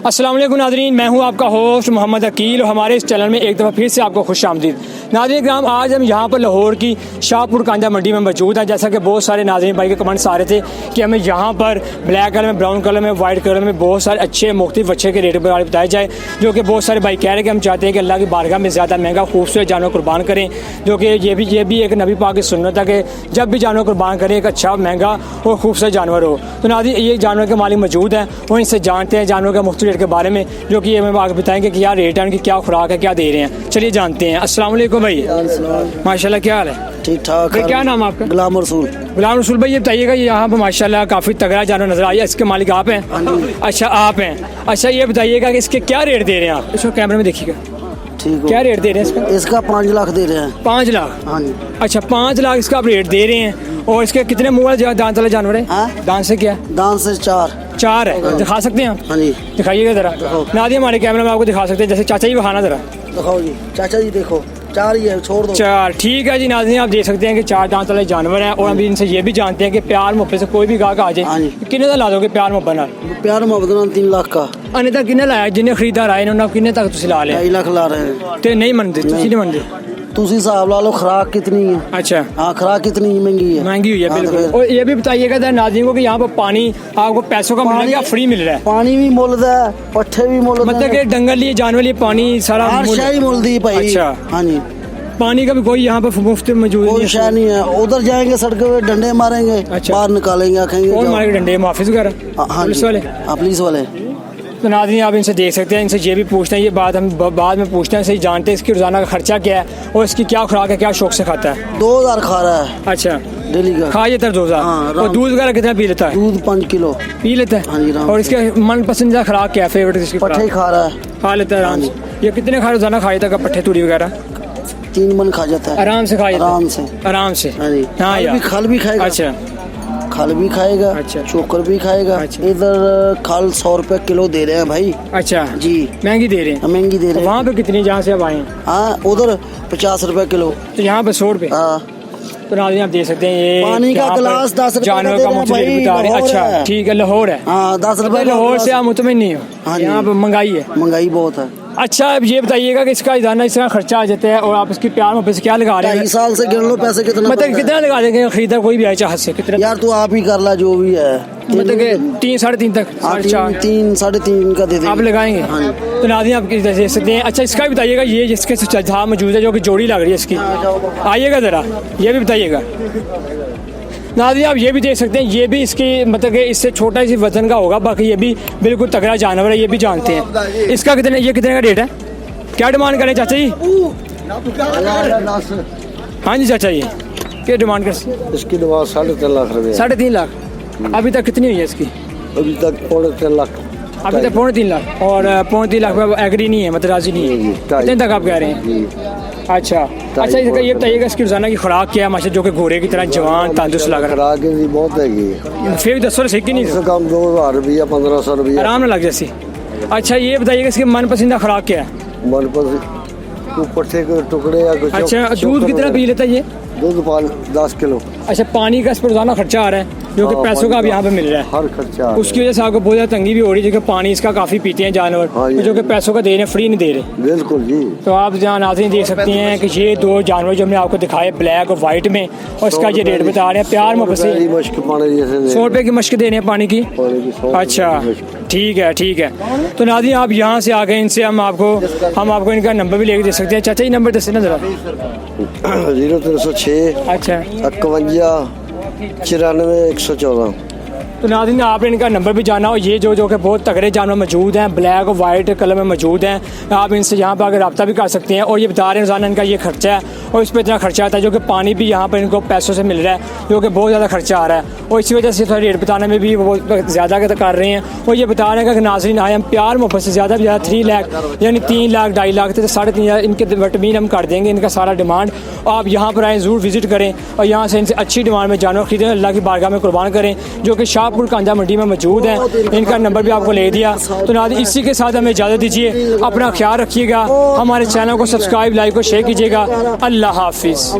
अस्सलाम वालेकुम नाज़रीन, मैं हूं आपका होस्ट मोहम्मद अकील और हमारे इस चैनल में एक दफ़ा फिर से आपको खुश आमदीद। नाज़रीन ग्राम, आज हम यहां पर लाहौर की शाहपुर कांदा मंडी में मौजूद हैं। जैसा कि बहुत सारे नाज़रीन भाई के कमेंट्स आ रहे थे कि हमें यहां पर ब्लैक कलर में, ब्राउन कलर में, वाइट कलर में बहुत सारे अच्छे मुख्तलिफ अच्छे के रेट पर बताए जाए, जो कि बहुत सारे भाई कह रहे हैं कि हम चाहते हैं कि अल्लाह की बारगाह में ज़्यादा महंगा खूबसूरत जानवर कुर्बान करें, जो कि ये भी एक नबी पाक की सुन्नत है कि जब भी जानवर कुर्बान करें एक अच्छा महंगा और खूबसूरत जानवर हो। तो नाज़रीन ये जानवर के मालिक मौजूद हैं और इनसे जानते हैं जानवर के मुख्तलिफ रेट के बारे में, जो कि हमें आगे बताएंगे कि क्या रेट है, उनकी क्या खुराक है, क्या दे रहे हैं। चलिए जानते हैं। अस्सलाम वालेकुम भाई। माशाल्लाह, क्या हाल है? ठीक ठाक। क्या नाम आपका? गुलाम रसूल। गुलाम रसूल भाई, ये बताइएगा यहाँ पर माशाल्लाह काफ़ी तगड़ा जानवर नजर आया, इसके मालिक आप हैं? अच्छा, आप हैं। अच्छा, ये बताइएगा कि इसके क्या रेट दे रहे हैं आप? इसको कैमरे में देखिएगा। ठीक, क्या रेट दे रहे हैं इसका? इसका 5 लाख दे रहे हैं। 5 लाख? हाँ जी। अच्छा, 5 लाख इसका आप रेट दे रहे हैं। और इसके कितने मुँह वाले दांत वाले जानवर है? दांत से क्या? दांत से 4 है। दिखा सकते हैं आप? हाँ जी। दिखाइएगा जरा। नादिया हमारे कैमरे में आपको दिखा सकते हैं, जैसे चाचा जी दिखाना जरा। दिखाओ जी। चाचा जी देखो, 4 ही है, छोड़ दो। 4, ठीक है जी। नाज़रीन आप देख सकते हैं कि 4 दांत वाले जानवर हैं और अभी इनसे ये भी जानते हैं कि प्यार मोहब्बत से कोई भी गाहक आ जाए, कितने तक ला दोगे प्यार मोहब्बत नाल? प्यार मोहब्बत 3 लाख का। अने तक किन्ने लाया? जिन्हें खरीदार आए उन्होंने किन्ने तक तुसी ला लिया? 2.5 लाख ला रहे हैं। ते नहीं मनते, तुसी नहीं मनते? तुसी हिसाब ला लो, खुराक कितनी है। अच्छा, हाँ, खुराक कितनी महंगी है। महंगी हुई है बिल्कुल। और ये भी बताइएगा नाज़रीन को कि यहाँ पर पानी आपको पैसों का मिल रहा है या फ्री मिल रहा है? पानी भी मुल्द है, पट्ठे भी मुल्द, मतलब कि डंगर लिए जानवर लिए पानी सारा हर शय मुल्द ही भाई। अच्छा, हाँ जी। पानी का भी कोई यहाँ पर मुफ्त मौजूद कोई शय नहीं है। उधर जाएंगे सड़क पे डंडे मारेंगे। अच्छा। बाहर निकालेंगे, आखेंगे कौन मारेंगे डंडे? मुहाफिज वगैरह? पुलिस वाले। पुलिस वाले। तो नाज़रीन आप इनसे देख सकते हैं, इनसे ये भी पूछते हैं, ये बात हम बाद में पूछते हैं, सही जानते हैं इसकी रोजाना का खर्चा क्या है और इसकी क्या खुराक है, क्या शौक से खाता है? 2000 खा रहा है। अच्छा, डेली का खा जाता है 2000। और दूध वगैरह कितना पी लेता है? दूध 5 किलो पी लेता है। हाँ जी। और इसके मन पसंदीदा खुराक क्या है, फेवरेट इसकी? पट्ठे खा रहा है। खा लेता है आराम से। ये कितने खा रोजाना खा जाता है पट्ठे तूड़ी वगैरह? 3 मन खा जाता है। आराम से खा जाता है? आराम से। आराम से। हाँ यार। खल भी खाएगा। अच्छा, खल भी खाएगा। अच्छा। चोकर भी खाएगा। अच्छा। इधर खल 100 रुपए किलो दे रहे हैं भाई। अच्छा जी, महंगी दे रहे हैं? महंगी दे रहे हैं। वहाँ पे कितनी, जहाँ से आप आए हैं? हाँ, उधर 50 रुपए किलो। तो यहाँ पे 100 रुपए। हाँ। तो नाज़रीन आप देख सकते हैं ये पानी का गिलास 10 रुपए जानवर का मुख्तलिफ बता रहे हैं। अच्छा, ठीक है, लाहौर है। हाँ, 10 रुपए। लाहौर से आप मुतमिन नहीं हो? हाँ, यहाँ पे महंगाई है। महंगाई बहुत है। अच्छा, अब ये बताइएगा कि इसका इजाना इसका खर्चा आ जाता है और आप इसकी प्यार में पैसे क्या लगा रहे हैं? 2.5 साल से गिन लो पैसे कितना, मतलब कितना लगा देंगे खरीदार कोई भी आए चाहत से? कितना यार तू आप ही कर ला जो भी है। मतलब कि 3 साढ़े 3 तक? 3 साढ़े 3 का दे देंगे। आप लगाएंगे? तो नाज़रीन आप देख सकते हैं। अच्छा, इसका भी बताइएगा, ये जिसके जहाँ मौजूद है जो कि जोड़ी लग रही है इसकी, आइएगा ज़रा, ये भी बताइएगा। नाज़रीन आप ये भी देख सकते हैं, ये भी इसकी मतलब कि इससे छोटा सी वजन का होगा, बाकी ये भी बिल्कुल तगड़ा जानवर है, ये भी जानते हैं। इसका कितने, ये कितने का रेट है? क्या डिमांड करें चाचा जी? हाँ जी चाचा जी, क्या डिमांड कर? इसकी डिमांड 3.5 लाख रुपए। 3.5 लाख? अभी तक कितनी हुई है इसकी? अभी तक 3.5 लाख। अभी तक 3.5 लाख? और 3.5 लाख पे एग्री नहीं है, मतलब राजी नहीं है? कितने तक आप कह रहे हैं? अच्छा अच्छा, इसका ये बताइएगा इसकी रोजाना की खुराक क्या है माशा, जो कि घोड़े की तरह जवान तंदुरुस्त लग रहा है? खुराक बहुत है। फिर 10 रुपये की नहीं कम 2000 रुपया 1500 रुपया आराम लग जैसी। अच्छा, ये बताइएगा इसकी मनपसंदा खुराक क्या है? पट्ठे के टुकड़े या कुछ। अच्छा, दूध कितना पी लेता है ये? दूध 10 किलो। अच्छा, पानी का इस पर रोजाना खर्चा आ रहा है जो कि पैसों का अब यहाँ पे मिल रहा है? हर खर्चा। उसकी वजह से आपको बहुत ज़्यादा तंगी भी हो रही है, जो कि पानी इसका काफ़ी पीते हैं जानवर, जो कि पैसों का दे रहे हैं, फ्री नहीं दे रहे। बिल्कुल जी। तो आप जहाँ नाज़रीन देख सकते हैं कि ये 2 जानवर जो हमने आपको दिखाए ब्लैक और वाइट में, और इसका ये रेट बता रहे हैं प्यार मोहब्बत से। 100 रुपये की मश्क दे रहे हैं पानी की? अच्छा, ठीक है ठीक है। तो नाज़रीन आप यहाँ से आ गए, इनसे हम आपको इनका नंबर भी लेके दे सकते हैं। चाचा जी नंबर दे ना जरा। 0306। अच्छा, 51 94 114। तो नाज़रीन आपने इनका नंबर भी जाना, और ये जो कि बहुत तगड़े जानवर मौजूद हैं, ब्लैक और वाइट कलर में मौजूद हैं, आप इनसे यहाँ पर आकर रब्ता भी कर सकते हैं। और ये बता रहे हैं रोज़ाना इनका ये खर्चा है और इस पर इतना खर्चा आता है, जो कि पानी भी यहाँ पर इनको पैसों से मिल रहा है, जो कि बहुत ज़्यादा खर्चा आ रहा है, और इसी वजह से थोड़ा रेट बताने में भी वो ज़्यादा कर रहे हैं। और ये बता रहे हैं कि नाज़रीन आए हम प्यार मोहब्बत से ज़्यादा 3 लाख यानी 3 लाख 2.5 लाख तो 3.5 इनके विटामिन हम कर देंगे, इनका सारा डिमांड। आप यहाँ पर आएँ, ज़रूर विज़िट करें और यहाँ से इनसे अच्छी डिमांड में जानवर खरीदें, अल्लाह की बारगाह में कुर्बान करें, जो कि शाहपुर कांदा मंडी में मौजूद है। इनका नंबर भी आपको ले दिया। तो नाज़रीन इसी के साथ हमें इजाज़त दीजिए, अपना ख्याल रखिएगा, हमारे चैनल को सब्सक्राइब, लाइक और शेयर कीजिएगा। अल्लाह हाफिज़।